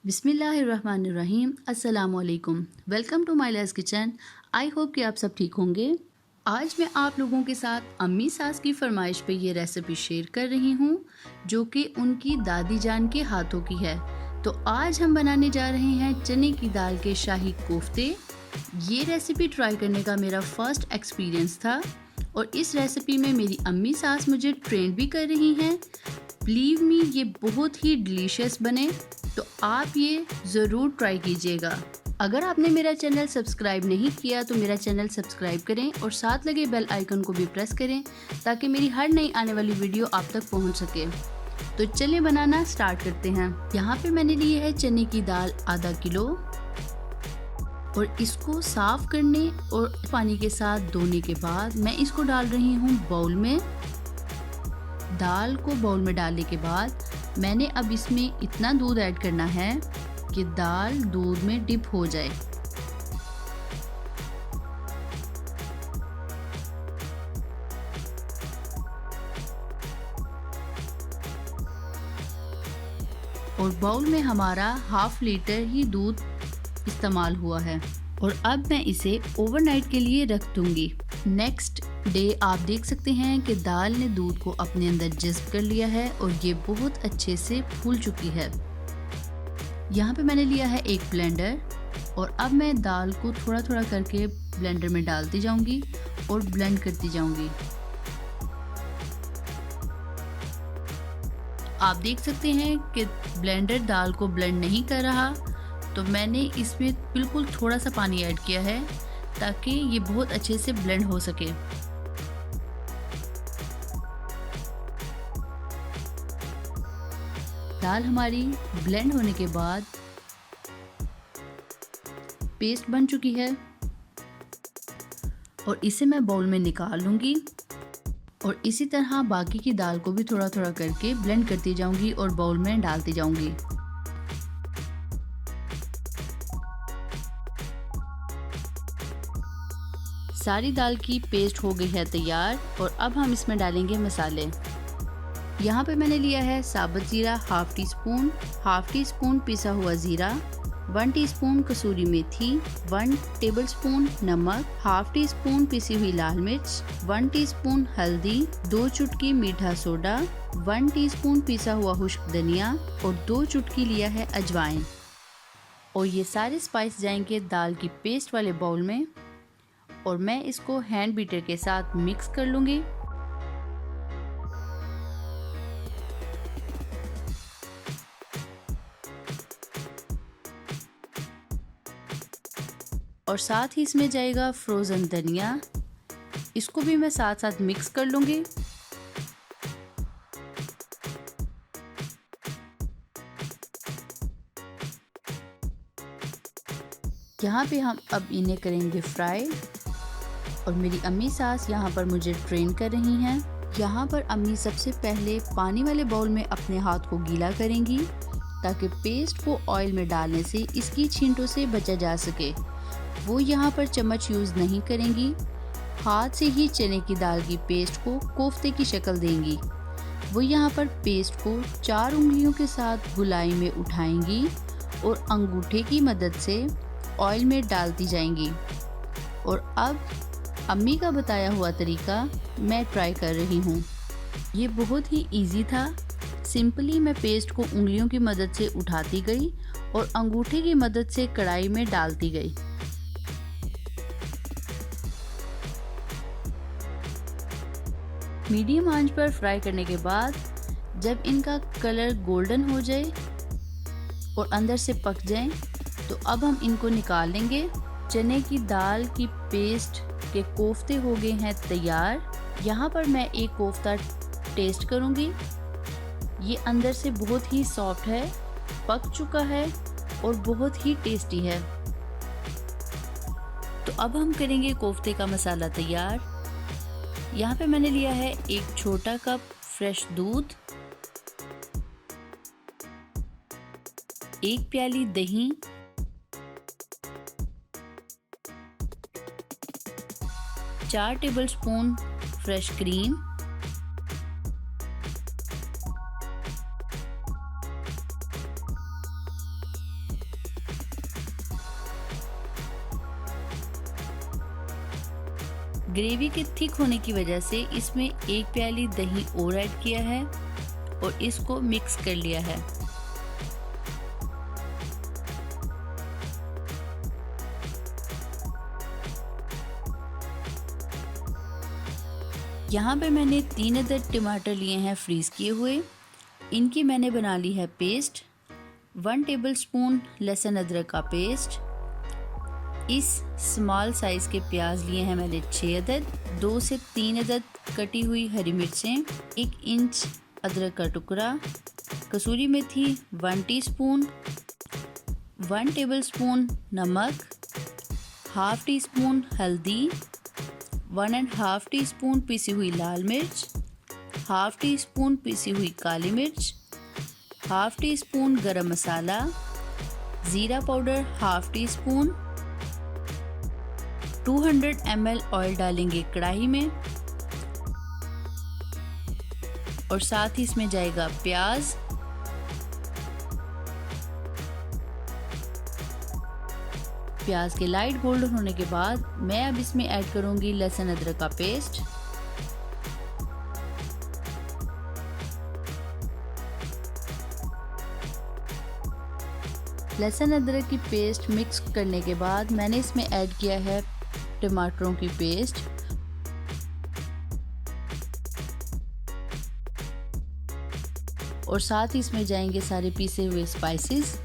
बिस्मिल्लाहिर्रहमानिर्रहीम। अस्सलामुअलैकुम। Welcome to my less kitchen. I hope कि आप सब ठीक होंगे। आज मैं आप लोगों के साथ अम्मी सास की फरमाइश पे ये रेसिपी शेयर कर रही हूँ जो कि उनकी दादी जान के हाथों की है। तो आज हम बनाने जा रहे हैं चने की दाल के शाही कोफ्ते। ये रेसिपी ट्राई करने का मेरा फर्स्ट एक्सपीरियंस था और इस रेसिपी में मेरी अम्मी सास मुझे ट्रेन भी कर रही हैं। बिलीव मी, ये बहुत ही डिलीशियस बने, तो आप ये ज़रूर ट्राई कीजिएगा। अगर आपने मेरा चैनल सब्सक्राइब नहीं किया तो मेरा चैनल सब्सक्राइब करें और साथ लगे बेल आइकन को भी प्रेस करें ताकि मेरी हर नई आने वाली वीडियो आप तक पहुंच सके। तो चलिए बनाना स्टार्ट करते हैं। यहाँ पे मैंने लिए है चने की दाल आधा किलो और इसको साफ करने और पानी के साथ धोने के बाद मैं इसको डाल रही हूँ बाउल में। दाल को बाउल में डालने के बाद मैंने अब इसमें इतना दूध ऐड करना है कि दाल दूध में डिप हो जाए। और बाउल में हमारा हाफ लीटर ही दूध इस्तेमाल हुआ है और अब मैं इसे ओवरनाइट के लिए रख दूंगी। नेक्स्ट डे आप देख सकते हैं कि दाल ने दूध को अपने अंदर जज़्ब कर लिया है और ये बहुत अच्छे से फूल चुकी है। यहाँ पे मैंने लिया है एक ब्लेंडर और अब मैं दाल को थोड़ा थोड़ा करके ब्लेंडर में डालती जाऊंगी और ब्लेंड करती जाऊंगी। आप देख सकते हैं कि ब्लेंडर दाल को ब्लेंड नहीं कर रहा, तो मैंने इसमें बिल्कुल थोड़ा सा पानी ऐड किया है ताकि ये बहुत अच्छे से ब्लेंड हो सके। दाल हमारी ब्लेंड होने के बाद पेस्ट बन चुकी है और इसे मैं बाउल में निकाल लूँगी और इसी तरह बाकी की दाल को भी थोड़ा थोड़ा करके ब्लेंड करती जाऊँगी और बाउल में डालती जाऊँगी। सारी दाल की पेस्ट हो गई है तैयार और अब हम इसमें डालेंगे मसाले। यहाँ पे मैंने लिया है साबुत ज़ीरा हाफ टी स्पून पिसा हुआ ज़ीरा, 1 टीस्पून कसूरी मेथी, 1 टेबलस्पून नमक, हाफ टी स्पून पिसी हुई लाल मिर्च, 1 टीस्पून हल्दी, 2 चुटकी मीठा सोडा, 1 टीस्पून पिसा हुआ खुश्क धनिया और 2 चुटकी लिया है अजवाइन। और ये सारे स्पाइस जाएंगे दाल की पेस्ट वाले बाउल में और मैं इसको हैंड बीटर के साथ मिक्स कर लूँगी। और साथ ही इसमें जाएगा फ्रोज़न धनिया, इसको भी मैं साथ साथ मिक्स कर लूँगी। यहाँ पे हम अब इन्हें करेंगे फ्राई और मेरी अम्मी सास यहाँ पर मुझे ट्रेन कर रही हैं। यहाँ पर अम्मी सबसे पहले पानी वाले बाउल में अपने हाथ को गीला करेंगी ताकि पेस्ट को ऑयल में डालने से इसकी छींटों से बचा जा सके। वो यहाँ पर चम्मच यूज़ नहीं करेंगी, हाथ से ही चने की दाल की पेस्ट को कोफ्ते की शक्ल देंगी। वो यहाँ पर पेस्ट को 4 उंगलियों के साथ गुलाई में उठाएंगी और अंगूठे की मदद से ऑयल में डालती जाएंगी। और अब अम्मी का बताया हुआ तरीका मैं ट्राई कर रही हूँ। ये बहुत ही इजी था। सिंपली मैं पेस्ट को उंगलियों की मदद से उठाती गई और अंगूठे की मदद से कढ़ाई में डालती गई। मीडियम आंच पर फ्राई करने के बाद जब इनका कलर गोल्डन हो जाए और अंदर से पक जाए तो अब हम इनको निकाल लेंगे। चने की दाल की पेस्ट के कोफ्ते हो गए हैं तैयार। यहाँ पर मैं एक कोफ्ता टेस्ट करूँगी। ये अंदर से बहुत ही सॉफ्ट है, पक चुका है और बहुत ही टेस्टी है। तो अब हम करेंगे कोफ्ते का मसाला तैयार। यहाँ पे मैंने लिया है एक छोटा कप फ्रेश दूध, 1 प्याली दही, 4 टेबलस्पून फ्रेश क्रीम, ग्रेवी के थिक होने की वजह से इसमें 1 प्याली दही और ऐड किया है और इसको मिक्स कर लिया है। यहाँ पे मैंने 3 अदद टमाटर लिए हैं फ्रीज़ किए हुए। इनकी मैंने बना ली है पेस्ट। 1 टेबलस्पून लहसुन अदरक का पेस्ट। इस स्मॉल साइज़ के प्याज लिए हैं मैंने 6 अदद। 2 से 3 अदद कटी हुई हरी मिर्चें। 1 इंच अदरक का टुकड़ा। कसूरी मेथी 1 टीस्पून। 1 टेबलस्पून नमक। हाफ़ टी स्पून हल्दी। 1.5 टीस्पून पिसी हुई लाल मिर्च। हाफ़ टी स्पून पिसी हुई काली मिर्च। हाफ़ टी स्पून गरम मसाला। ज़ीरा powder half tea spoon. 200 ml oil डालेंगे कढ़ाई में और साथ ही इसमें जाएगा प्याज। प्याज के लाइट गोल्डन होने के बाद मैं अब इसमें ऐड करूंगी लहसुन अदरक का पेस्ट। लहसुन अदरक की पेस्ट मिक्स करने के बाद मैंने इसमें ऐड किया है टमाटरों की पेस्ट। और साथ ही इसमें जाएंगे सारे पीसे हुए स्पाइसेस।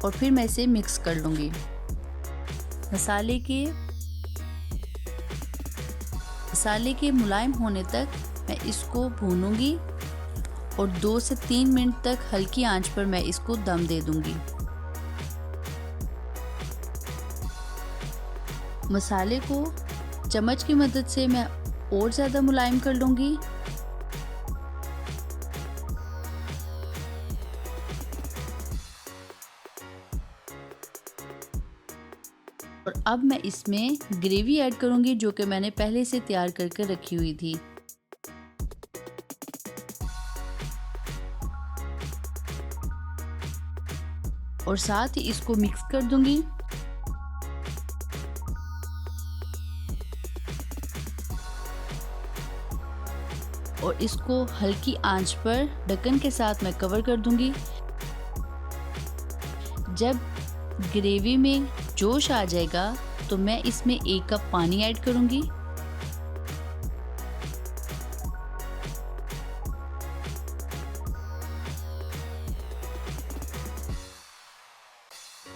और फिर मैं इसे मिक्स कर लूँगी। मसाले के मुलायम होने तक मैं इसको भूनूंगी और 2 से 3 मिनट तक हल्की आंच पर मैं इसको दम दे दूंगी। मसाले को चम्मच की मदद से मैं और ज़्यादा मुलायम कर लूँगी। और अब मैं इसमें ग्रेवी ऐड करूँगी जो कि मैंने पहले से तैयार करके रखी हुई थी। और साथ ही इसको मिक्स कर दूँगी। और इसको हल्की आंच पर ढक्कन के साथ मैं कवर कर दूंगी। जब ग्रेवी में जोश आ जाएगा तो मैं इसमें 1 कप पानी ऐड करूंगी।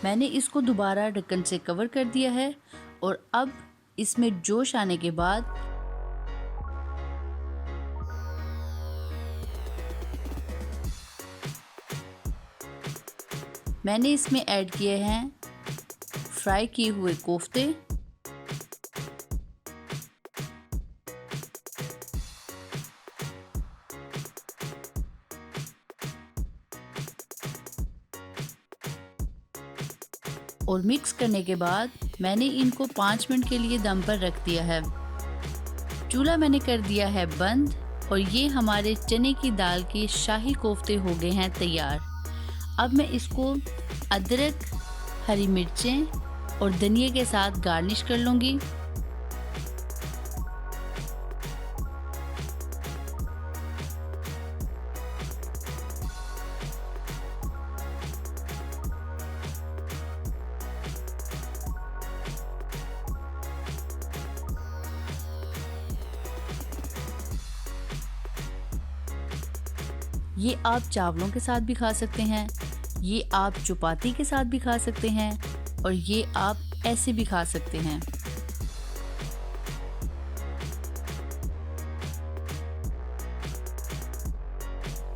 मैंने इसको दोबारा ढक्कन से कवर कर दिया है और अब इसमें जोश आने के बाद मैंने इसमें ऐड किए हैं फ्राई किए हुए कोफ्ते। और मिक्स करने के बाद मैंने इनको 5 मिनट के लिए दम पर रख दिया है। चूल्हा मैंने कर दिया है बंद और ये हमारे चने की दाल के शाही कोफ्ते हो गए हैं तैयार। अब मैं इसको अदरक, हरी मिर्चें और धनिया के साथ गार्निश कर लूँगी। ये आप चावलों के साथ भी खा सकते हैं, ये आप चपाती के साथ भी खा सकते हैं और ये आप ऐसे भी खा सकते हैं।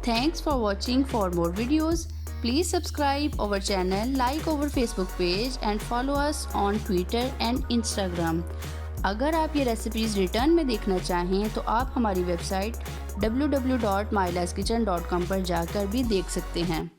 Thanks for watching. For more videos, please subscribe our channel, like our Facebook page and follow us on Twitter and Instagram. अगर आप ये रेसिपीज़ रिटर्न में देखना चाहें तो आप हमारी वेबसाइट www.mylaskitchen.com पर जाकर भी देख सकते हैं।